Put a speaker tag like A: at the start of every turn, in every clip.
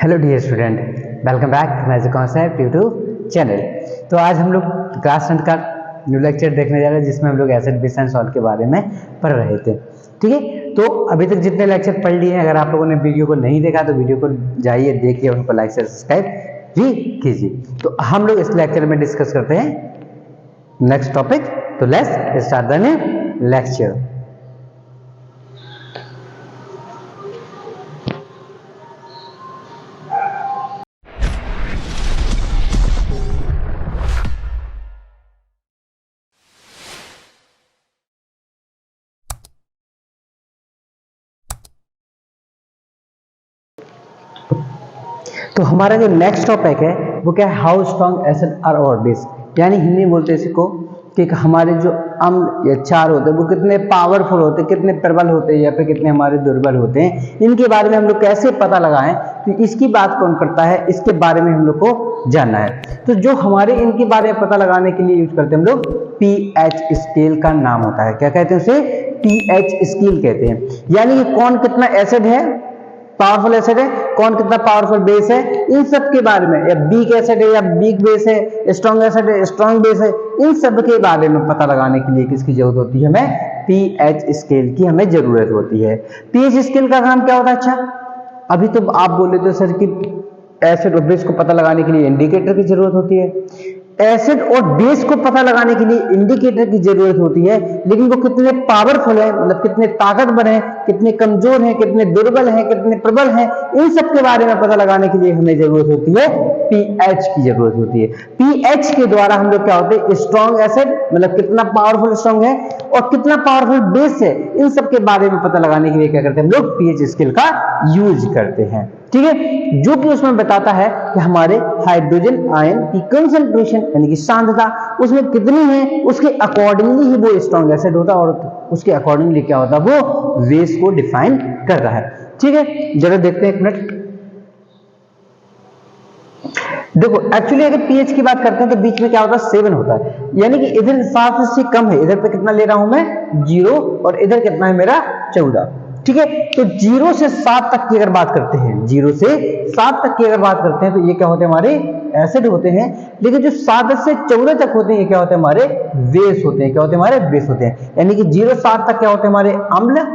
A: Hello dear student, welcome back to magic concept YouTube channel. तो आज हम लोग क्लास 10 का न्यू लेक्चर देखने जा रहे हैं, जिसमें हम लोग एसिड बेस एंड सॉल्ट के बारे में पढ़ रहे थे। ठीक है, तो अभी तक जितने लेक्चर पढ़ लिए हैं, अगर आप लोगों ने वीडियो को नहीं देखा तो वीडियो को जाइए, देखिए, उनको लाइक से सब्सक्राइब भी कीजिए। तो हम लोग इस लेक्चर में डिस्कस करते हैं नेक्स्ट टॉपिक। तो let's start the new lecture. तो हमारा जो नेक्स्ट टॉपिक है वो क्या है, हाउ स्ट्रॉन्ग एसिड आर और बेस, यानी हिंदी बोलते हैं इसको कि हमारे जो अम्ल या क्षार होते हैं वो कितने पावरफुल होते हैं, कितने प्रबल होते हैं या फिर कितने हमारे दुर्बल होते हैं, इनके बारे में हम लोग कैसे पता लगाएं। तो इसकी बात कौन करता है, इसके बारे में हम लोग को जानना है। तो जो हमारे इनके बारे में पता लगाने के लिए यूज करते हैं हम लोग पीएच स्केल का नाम होता है। क्या कहते हैं उसे? पीएच स्केल कहते हैं। यानी कि कौन कितना एसिड है, पावरफुल एसिड है, कौन कितना पावरफुल बेस है, इन सब के बारे में, या वीक एसिड है या वीक बेस है, स्ट्रॉन्ग एसिड है स्ट्रॉन्ग बेस है, इन सब के बारे में पता लगाने के लिए किसकी जरूरत होती है? हमें पीएच स्केल की हमें जरूरत होती है। पीएच स्केल का काम क्या होता है? अच्छा, अभी तो आप बोले तो सर कि एसिड और बेस को पता लगाने के लिए इंडिकेटर की जरूरत होती है। एसिड और बेस को पता लगाने के लिए इंडिकेटर की जरूरत होती है, लेकिन वो कितने पावरफुल है, मतलब कितने ताकतवर हैं, कितने कमजोर हैं, कितने दुर्बल हैं, कितने प्रबल हैं, इन सब के बारे में पता लगाने के लिए हमें जरूरत होती है पीएच की जरूरत होती है। पीएच के द्वारा हम लोग क्या होते हैं, स्ट्रॉन्ग एसिड मतलब कितना पावरफुल स्ट्रॉन्ग है और कितना पावरफुल बेस है, इन सब के बारे में पता लगाने के लिए क्या करते हैं हम लोग? पीएच स्केल का यूज करते हैं। ठीक है, जो कि उसमें बताता है कि हमारे हाइड्रोजन आयन की कंसंट्रेशन यानी कि सांद्रता उसमें कितनी है, उसके अकॉर्डिंगली ही वो स्ट्रॉन्ग एसिड होता है और उसके अकॉर्डिंगली क्या होता है, वो बेस को डिफाइन करता है। ठीक है, जरा देखते हैं एक मिनट। देखो, एक्चुअली अगर पीएच की बात करते हैं तो बीच में क्या होता है? 7 होता है, यानी कि इधर 7 से कम है, इधर पे कितना ले रहा हूं मैं? 0, और इधर कितना है मेरा? 14। ठीक है, तो 0 से 7 तक की अगर बात करते हैं, 0 से 7 तक की अगर बात करते हैं तो ये क्या होते हैं? हमारे एसिड होते हैं। लेकिन जो 7 से 14 तक होते हैं ये क्या होते हैं? हमारे बेस होते हैं। क्या होते हैं? हमारे बेस होते हैं। यानी कि 0 से 7 तक क्या होते हैं? हमारे अम्ल,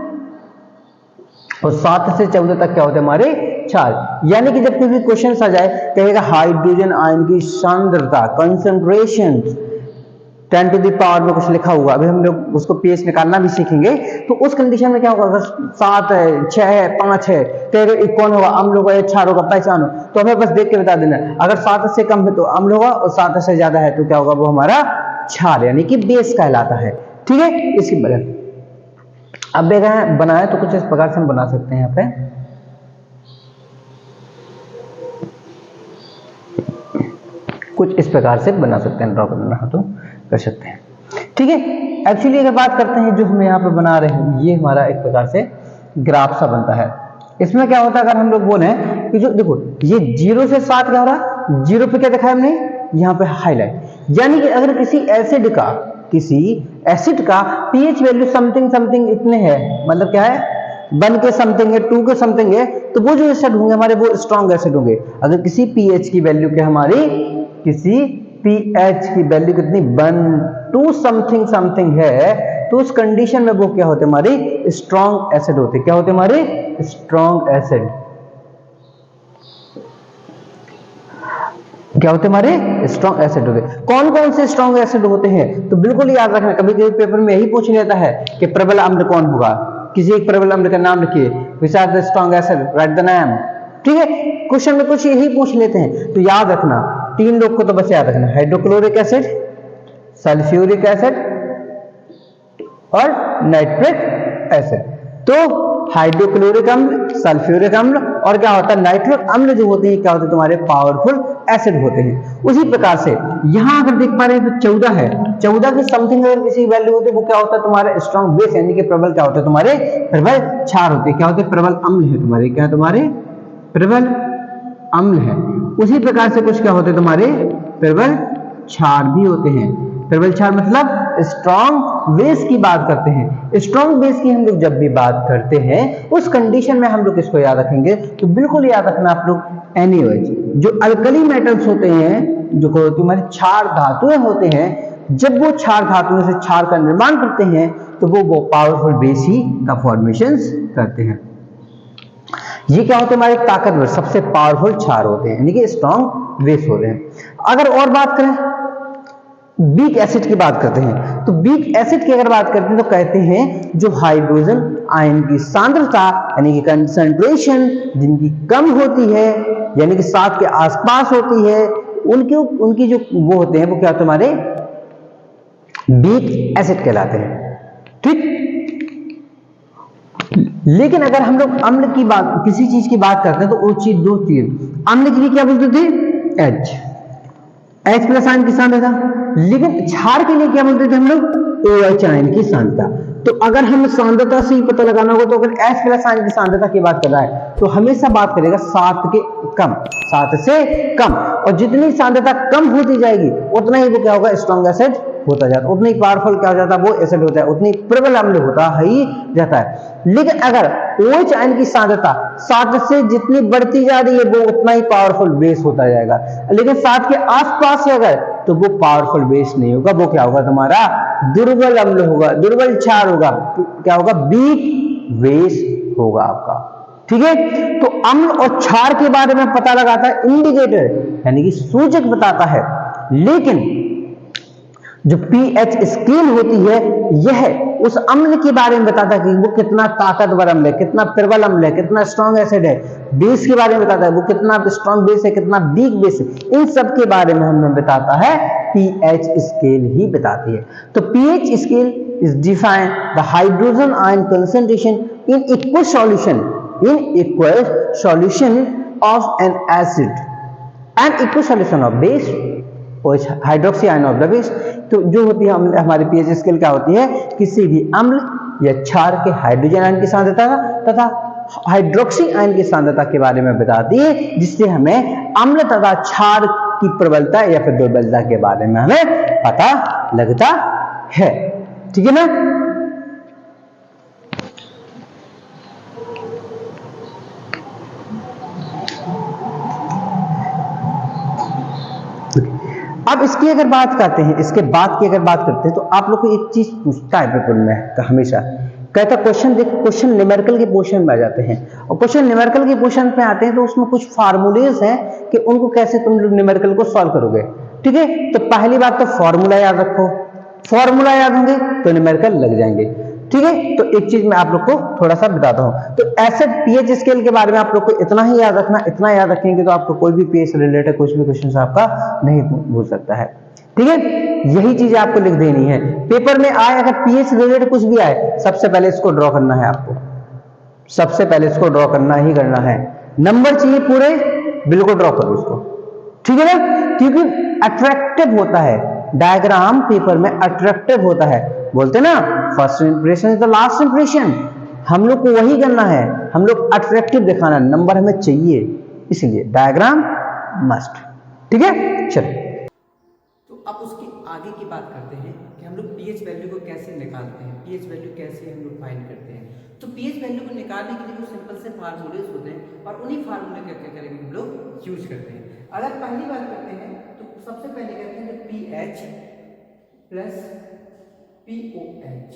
A: और 7 से 14 तक क्या होते हैं? हमारे क्षार। यानी कि जब कोई भी क्वेश्चन आ जाए, कहेगा हाइड्रोजन आयन की सांद्रता कंसंट्रेशन 10 टू द पावर में कुछ लिखा हुआ, अभी हम लोग उसको पीएच निकालना भी सीखेंगे, तो उस कंडीशन में क्या होगा? अगर 7 है, 6 है, 5 है, तो अगर कौन होगा? अम्ल होगा या क्षार होगा? पहचानो। तो हमें बस देख के बता देना, अगर 7 से कम है तो अम्ल होगा, और 7 से ज्यादा है तो क्या होगा? वो हमारा क्षार यानी कि बेस कहलाता है। ठीक है, इसकी वजह अब देखा है बनाया तो कुछ इस प्रकार से हम बना सकते हैं। यहाँ पे कुछ इस प्रकार से बना सकते हैं, ड्रॉ करना हो तो कर सकते हैं। ठीक है, एक्चुअली अगर बात करते हैं जो हम यहाँ पे बना रहे हैं, ये हमारा एक प्रकार से ग्राफ सा बनता है। इसमें क्या होता है, अगर हम लोग बोले कि जो देखो ये 0 से 7 क्या हो रहा? 0 पे क्या दिखाया हमने? यहाँ पे हाईलाइट। यानी कि अगर किसी एसिड का पीएच वैल्यू समथिंग समथिंग इतने है, मतलब क्या है? 1 के समथिंग है, 2 के समथिंग है, तो वो जो एसिड होंगे हमारे वो स्ट्रॉन्ग एसिड होंगे। अगर किसी पीएच की वैल्यू क्या हमारी, किसी पीएच की वैल्यू कितनी 1 2 समथिंग समथिंग है, तो उस कंडीशन में वो क्या होते हैं? हमारे स्ट्रॉन्ग एसिड होते हैं। क्या होते हैं? हमारे स्ट्रॉन्ग एसिड। क्या होते हैं? हमारे स्ट्रॉन्ग एसिड होते हैं। कौन कौन से स्ट्रॉन्ग एसिड होते हैं? तो बिल्कुल याद रखना, कभी कभी पेपर में यही पूछ लेता है कि प्रबल अम्ल कौन होगा। किसी एक प्रबल अम्ल का नाम लिखिए, which are the strong acid, write the name. ठीक है, क्वेश्चन में कुछ यही पूछ लेते हैं, तो याद रखना 3 लोग को तो बस याद रखना, हाइड्रोक्लोरिक एसिड, सल्फ्यूरिक एसिड और नाइट्रिक एसिड। तो हाइड्रोक्लोरिक अम्ल, सल्फ्यूरिक अम्ल और क्या होता है? नाइट्रिक अम्ल जो होते हैं क्या होते हैं? तुम्हारे पावरफुल एसिड होते हैं। उसी प्रकार से यहां अगर देख पा रहे हैं तो 14 है, 14 की समथिंग अगर किसी वैल्यू होती है वो क्या होता है? तुम्हारे स्ट्रॉन्ग बेस यानी कि प्रबल क्या होते हैं? तुम्हारे प्रबल क्षार होते हैं। क्या होते हैं? प्रबल अम्ल है तुम्हारे। क्या है? तुम्हारे प्रबल अम्ल है। उसी प्रकार से कुछ क्या होते हैं? तुम्हारे प्रबल क्षार भी होते हैं। प्रबल क्षार मतलब स्ट्रॉन्ग बेस की बात करते हैं। स्ट्रॉन्ग बेस की हम लोग जब भी बात करते हैं उस कंडीशन में हम लोग इसको याद रखेंगे, तो बिल्कुल याद रखना आप लोग NaOH। जो अल्कली मेटल्स होते हैं, जो हमारे क्षार धातुएं होते हैं, जब वो क्षार धातुओं से क्षार का निर्माण करते हैं तो वो पावरफुल बेस ही का फॉर्मेशन करते हैं। ये क्या होते हैं, हमारे ताकतवर सबसे पावरफुल क्षार होते हैं, यानी कि स्ट्रॉन्ग बेस होते हैं। अगर और बात करें वीक एसिड की बात करते हैं, तो वीक एसिड की अगर बात करते हैं तो कहते हैं जो हाइड्रोजन आयन की सांद्रता यानी कि कंसंट्रेशन जिनकी कम होती है, यानी कि 7 के आसपास होती है, उनकी जो वो होते हैं वो क्या होते हैं, हमारे वीक एसिड कहलाते हैं। ठीक। लेकिन अगर हम लोग अम्ल की बात, किसी चीज की बात करते हैं तो वो चीज दो चीज, अम्ल के लिए क्या बोलते थे, H प्लस आयन की सांद्रता, लेकिन क्षार के लिए क्या बोलते थे हम लोग, OH आयन की सांद्रता। तो अगर हम सांद्रता से ही पता लगाना होगा तो अगर H प्लस आयन की सांद्रता की बात कर रहा है तो हमेशा बात करेगा 7 के कम, 7 से कम, और जितनी सांद्रता कम होती जाएगी उतना ही वो क्या होगा, स्ट्रॉन्ग एसिड होता जाता है, उतनी पावरफुल क्या हो जाता है, वो एसिड होता है, उतनी प्रबल अम्ल होता ही जाता है। लेकिन अगर OH आयन की सांद्रता 7 से जितनी बढ़ती जा रही है वो उतना ही पावरफुल बेस होता जाएगा, लेकिन 7 के आसपास से अगर तो वो पावरफुल बेस नहीं होगा, वो क्या होगा, तुम्हारा दुर्बल अम्ल होगा, दुर्बल क्षार होगा, क्या होगा, वीक बेस होगा आपका। ठीक है। तो अम्ल और क्षार के बारे में पता लगाता है इंडिकेटर, यानी कि सूचक बताता है, लेकिन जो पीएच स्केल होती है यह उस अम्ल के बारे में बताता है कि वो कितना ताकतवर अम्ल है, कितना प्रबल अम्ल है, कितना स्ट्रॉन्ग एसिड है। बेस के बारे में बताता है वो कितना स्ट्रॉन्ग बेस है, कितना वीक बेस है, इन सब के बारे में हमें बताता है पीएच स्केल ही बताती है। तो pH scale is define the hydrogen ion concentration in equal solution of N acid and equal solution of base hydroxy ion of the base. तो जो होती है हमारी पीएच स्केल क्या होती है, किसी भी अम्ल या क्षार के हाइड्रोजन आयन की सांद्रता तथा हाइड्रोक्सी आयन की सांद्रता के बारे में बताती है, जिससे हमें अम्ल तथा क्षार की प्रबलता या फिर दुर्बलता के बारे में हमें पता लगता है। ठीक है ना। अब इसकी अगर बात करते हैं, इसके बाद की अगर बात करते हैं तो आप लोग को एक चीज पूछता है पेपर में हमेशा, कहता क्वेश्चन देख, क्वेश्चन न्यूमेरिकल के पोर्शन में आ जाते हैं, और क्वेश्चन न्यूमेरिकल के पोर्शन पे आते हैं तो उसमें कुछ फार्मूलेज हैं कि उनको कैसे तुम लोग न्यूमेरिकल को सॉल्व करोगे। ठीक है। तो पहली बात तो फॉर्मूला याद रखो, फॉर्मूला याद होंगे तो न्यूमेरिकल लग जाएंगे। ठीक है। तो एक चीज मैं आप लोग को थोड़ा सा बताता हूं, तो एसिड पीएच स्केल के बारे में आप लोग को इतना ही याद रखना, इतना याद रखेंगे तो आपको कोई भी पीएच से रिलेटेड कुछ भी क्वेश्चन आपका नहीं भूल सकता है। ठीक है। यही चीज आपको लिख देनी है, पेपर में आए अगर पीएच से रिलेटेड कुछ भी आए सबसे पहले इसको ड्रॉ करना है आपको, सबसे पहले इसको ड्रॉ करना ही करना है, नंबर चाहिए पूरे, बिल्कुल ड्रॉ करो इसको। ठीक है ना, क्योंकि अट्रैक्टिव होता है डायग्राम, पेपर में अट्रैक्टिव होता है, बोलते ना first impression is the last impression, हम लोग को वही करना है, हम लोग अट्रैक्टिव दिखाना, नंबर हमें चाहिए, इसलिए डायग्राम मस्ट। ठीक है। चलो
B: तो अब उसके आगे की बात करते हैं कि हम लोग पीएच वैल्यू को कैसे निकालते हैं, पीएच वैल्यू कैसे हम लोग फाइंड करते हैं। तो पीएच वैल्यू को निकालने के लिए जो सिंपल से फार्मूलेज होते हैं और उन्हीं फार्मूले का क्या करेंगे हम लोग यूज करते हैं। अगर पहली बात करते हैं तो सबसे पहले कहते हैं पीएच प्लस पीओएच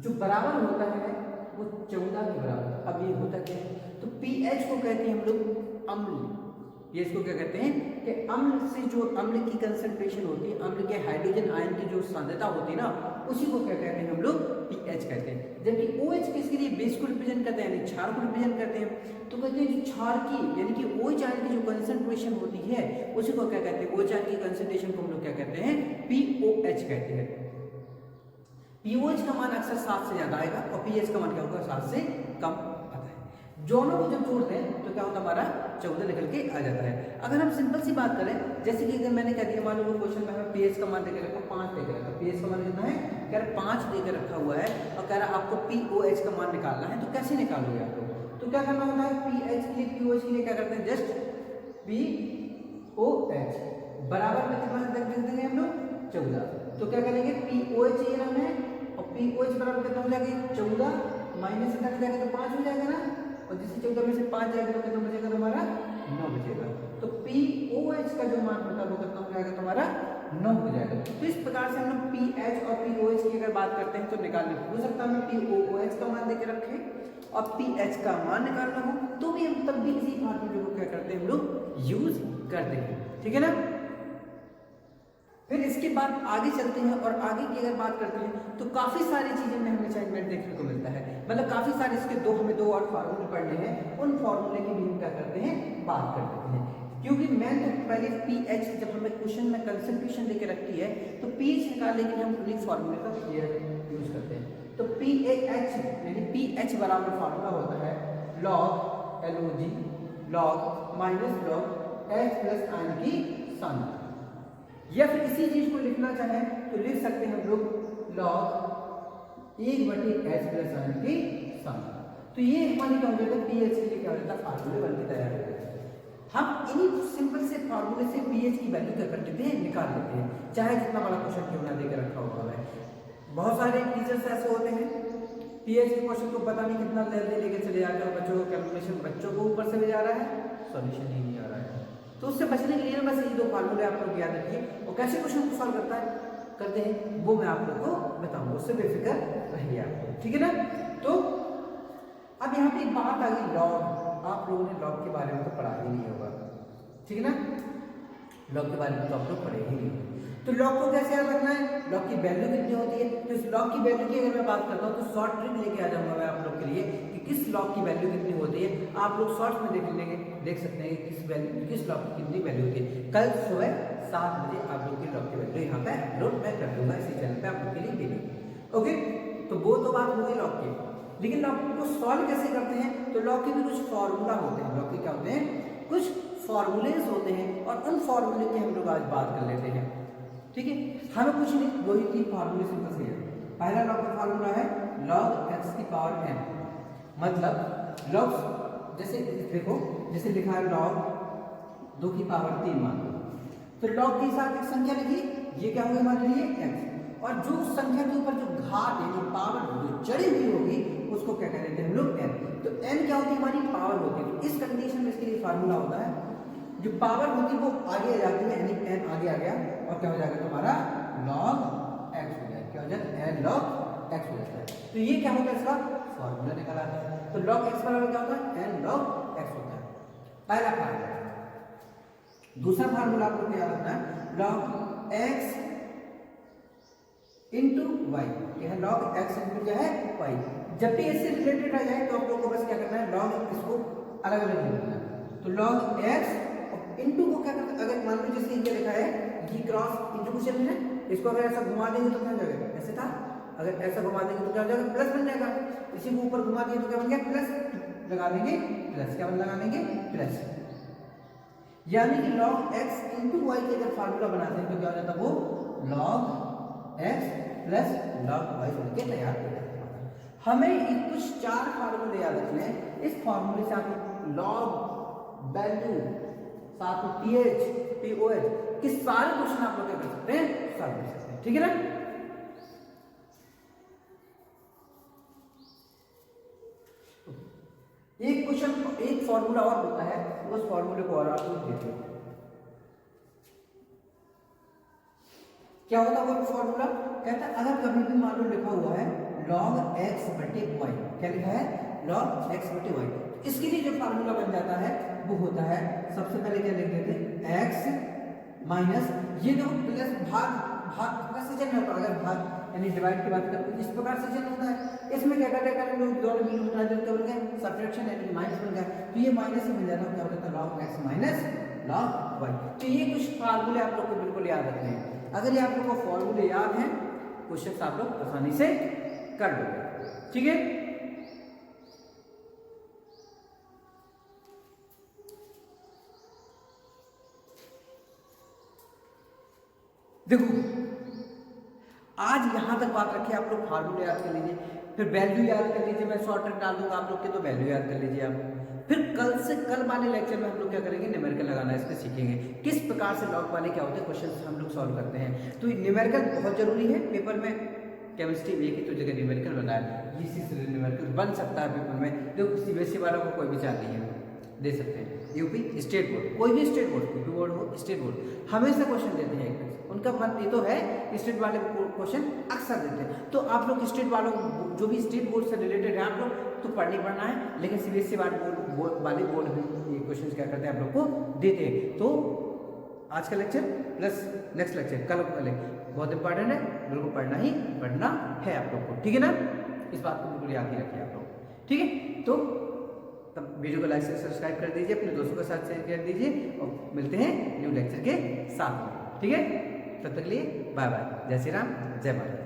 B: जो बराबर होता है वो 14 के बराबर। अब ये होता क्या है, तो पीएच को कहते हैं हम लोग अम्ल, ये इसको क्या कहते हैं कि अम्ल से जो अम्ल की कंसंट्रेशन होती है, अम्ल के हाइड्रोजन आयन की जो सांद्रता होती है ना, उसी को क्या कहते हैं हम लोग पीएच कहते हैं। जबकि OH किसके लिए, बेस को रिप्रेजेंट करते हैं, यानी क्षार को रिप्रेजेंट करते हैं। तो कहते हैं जो क्षार की यानी कि OH आयन की जो कंसंट्रेशन होती है उसी को क्या कहते हैं, OH आयन की कंसंट्रेशन को हम लोग क्या कहते हैं, POH कहते हैं। POH का मान अक्सर 7 से ज्यादा आएगा और पीएच का मान क्या होगा, 7 से कम आता है। दोनों को जब जोड़ते हैं तो क्या होता है, हमारा 14 निकल के आ जाता है। अगर हम सिंपल सी बात करें, जैसे कि अगर मैंने कह दिया, मान लो क्वेश्चन में हमें पीएच का मान देकर रखा 5 देकर रखा, पीएच का मान कितना है, कह रहा 5 देकर रखा हुआ है और कह रहा आपको POH का मान निकालना है, तो कैसे निकालोगे आप लोग, तो क्या करना होता है, पीएच के लिए POH के लिए क्या करते हैं, जस्ट POH बराबर में कितना देख देंगे हम लोग 14। तो क्या करेंगे POH ये नाम है और POH बराबर कितना हो जाएगा 14 माइनस कितना जाएगा तो 5 हो जाएगा ना, और जिससे 14 में से 5 जाएगा तो कितना बचेगा तुम्हारा 9 बचेगा। तो POH का जो मान होता है वो कितना हो जाएगा तुम्हारा 9 हो जाएगा। तो इस प्रकार से हम लोग PH और POH की अगर बात करते हैं तो निकालने हो सकता है हमें POH का मान देके रखें और PH का मान निकालना हो तो भी हम तब भी इसी फार्मूले को क्या करते हैं हम लोग यूज करते हैं, ठीक है ना। फिर इसके बाद आगे चलते हैं और आगे की अगर बात करते हैं तो काफ़ी सारी चीज़ें में हमें असाइनमेंट देखने को मिलता है, मतलब काफ़ी सारे इसके हमें दो और फार्मूले पढ़ने हैं, उन फार्मूले की भी हम क्या करते हैं बात कर लेते हैं। क्योंकि मैं तो पहले PH जब हमें क्वेश्चन में कंसेंट्रेशन देके रखती है तो PH निकालने के लिए हम उन्हीं फार्मूले का यूज करते हैं। तो PAH यानी PH बराबर फार्मूला होता है log LOG log minus log H plus ion की सांद्रता, या फिर इसी चीज को लिखना चाहें तो लिख सकते हैं हम लोग log 1/H प्लस आयन की सांद्रता। तो ये हमारी क्या हो जाता है PH के लिए क्या हो जाता है फार्मूले बन के तैयार हो जाता है। हम इन्हीं सिंपल से फार्मूले से PH की वैल्यू क्या कर लेते हैं निकाल लेते हैं, चाहे जितना बड़ा क्वेश्चन क्यों ना देकर रखा हुआ है। बहुत सारे टीचर्स ऐसे होते हैं PH के क्वेश्चन को पता नहीं कितना जल्दी लेके चले जाते हैं, बच्चों को कैलकुलेशन बच्चों को ऊपर से भी जा रहा है, सॉल्यूशन ही नहीं आ रहा है। तो उससे बचने के लिए बस ये दो फार्मूले आप लोग याद रखिए और कैसे क्वेश्चन को सॉल्व करते हैं वो मैं आप लोग को बताऊंगा, उससे बेफिक्र रहिए आप, ठीक है ना। तो अब यहाँ पे एक बात आ गई लॉग, आप लोगों ने लॉग के बारे में तो पढ़ा ही नहीं होगा, ठीक है ना, लॉग के बारे में तो आप लोग पढ़े ही नहीं। तो लॉग को कैसे याद रखना है, लॉग की वैल्यू कितनी होती है, तो इस लॉग की वैल्यू की अगर मैं बात करता हूँ तो शॉर्ट ट्रिक लेके आ जाऊंगा मैं आप लोग के लिए कि किस लॉग की वैल्यू कितनी होती है। आप लोग शॉर्ट में देख सकते हैं किस लॉग की कितनी वैल्यू होती है। कल सुबह 7 बजे आप लोग की लॉग की वैल्यू यहाँ पे अपलोड मैं कर दूंगा इसी चैनल पे आप लोग के लिए वीडियो, ओके। तो वो तो बात हो गई लॉग की, लेकिन लॉग को सॉल्व कैसे करते हैं, तो लॉग के भी कुछ फॉर्मूला होते हैं, लॉग के क्या होते हैं कुछ फॉर्मूलेज होते हैं और उन फॉर्मूले की हम लोग आज बात कर लेते हैं, ठीक है। हमें कुछ नहीं, वही 3 फार्मूले सिंपल से है। पहला लॉग का फार्मूला है log x की पावर n, मतलब log जैसे देखो जैसे लिखा है log 2 की पावर 3 मान लो, तो log के साथ एक संख्या लिखिए, ये क्या होगा हमारे लिए x, और जो उस संख्या के ऊपर जो घात यानी पावर जो चढ़ी हुई होगी उसको क्या कहते हैं हम लोग n। तो n क्या होती है हमारी पावर होती है। तो इस कंडीशन में इसके लिए फार्मूला होता है जो पावर होती है वो आगे आ जाती है, यानी n आगे आ गया और क्या हो जाएगा तुम्हारा log x हो जाएगा, क्या हो जाएगा n log x हो जाता है। तो ये क्या होता है इसका फॉर्मूला निकाला है। तो log x बराबर क्या होता है n log x होता है, पहला फार्मूला। दूसरा फार्मूला आपको क्या रखना है log x इंटू वाई, क्या है log x इंटू क्या है y। जब भी इससे रिलेटेड आ जाए तो आप लोगों को बस क्या करना है log इसको अलग अलग लिखना है। तो log x इंटू को क्या करते हैं, अगर मान लो जैसे ये लिखा है g क्रॉस इंटीग्रेशन है, इसको अगर ऐसा घुमा देंगे तो क्या हो जाएगा, ऐसे था, अगर ऐसा घुमा देंगे तो क्या हो जाएगा प्लस बन जाएगा, इसी को ऊपर घुमा दिए तो क्या बन गया प्लस, लगा देंगे प्लस, क्या लगा देंगे प्लस, यानी कि log x इंटू वाई के अगर फार्मूला बनाते हैं तो क्या हो जाता है वो log x plus log y बनके तैयार हो जाता है। हमें कुछ 4 फार्मूले याद रखने हैं, इस फार्मूले से आप log वैल्यू साथ में PH POH के सारे क्वेश्चन आप लोग क्या कर सकते हैं सॉल्व कर सकते हैं, ठीक है ना। एक क्वेश्चन एक फॉर्मूला और होता है, उस फॉर्मूले को और आप लोग देखिए क्या होता है वो फॉर्मूला। कहता है अगर कभी भी मान लो लिखा हुआ है log x बटे y, क्या लिखा है log x बटे y, इसके लिए जो फार्मूला बन जाता है वो होता है सबसे पहले क्या लिख देते हैं x माइनस ये जो प्लस भाग का से चिन्ह होता है, अगर भाग यानी डिवाइड की बात करते हैं इस प्रकार से चिन्ह होता है, इसमें क्या करते हैं हम लोग दोनों बिंदु बना देते बन गए सब्ट्रैक्शन यानी माइनस बन गया, तो ये माइनस ही बन जाता है, क्या होता है log x minus log y। तो ये कुछ फार्मूले आप लोग को बिल्कुल याद रखने हैं, अगर ये आप लोग को फॉर्मूले याद हैं क्वेश्चन आप लोग आसानी से कर लोगे, ठीक है। देखो आज यहां तक बात रखिए, आप लोग फार्मूले याद कर लीजिए, फिर वैल्यू याद कर लीजिए, मैं शॉर्ट ट्रिक डाल दूंगा आप लोग के तो वैल्यू याद कर लीजिए आप, फिर कल वाले लेक्चर में हम लोग क्या करेंगे, न्यूमेरिकल लगाना इसमें सीखेंगे, किस प्रकार से लॉग वाले क्या होते हैं क्वेश्चन हम लोग सॉल्व करते हैं। तो न्यूमेरिकल बहुत जरूरी है पेपर में, केमिस्ट्री में एक ही तो जगह न्यूमेरिकल बनाया, इसी से न्यूमेरिकल बन सकता है पेपर में। जो सीबीएसई वालों को कोई विचार नहीं है, दे सकते हैं। यूपी स्टेट बोर्ड, कोई भी स्टेट बोर्ड, यूपी बोर्ड हो स्टेट बोर्ड, हमेशा क्वेश्चन देते हैं एक, उनका मन ये तो है स्टेट वाले क्वेश्चन अक्सर देते हैं। तो आप लोग स्टेट वालों जो भी स्टेट बोर्ड से रिलेटेड है आप लोग तो पढ़ना है, लेकिन सीबीएसई वाले बोर्ड भी ये क्वेश्चन क्या करते हैं आप लोग को देते हैं। तो आज का लेक्चर प्लस नेक्स्ट लेक्चर कल वाले बहुत इंपॉर्टेंट है, बिल्कुल पढ़ना है आप लोग को, ठीक है ना। इस बात को बिल्कुल याद ही रखिए आप लोग, ठीक है। तो तब वीडियो को लाइक से सब्सक्राइब कर दीजिए, अपने दोस्तों के साथ शेयर कर दीजिए और मिलते हैं न्यू लेक्चर के साथ में, ठीक है। तब तक के लिए बाय बाय, जय श्री राम, जय भारत।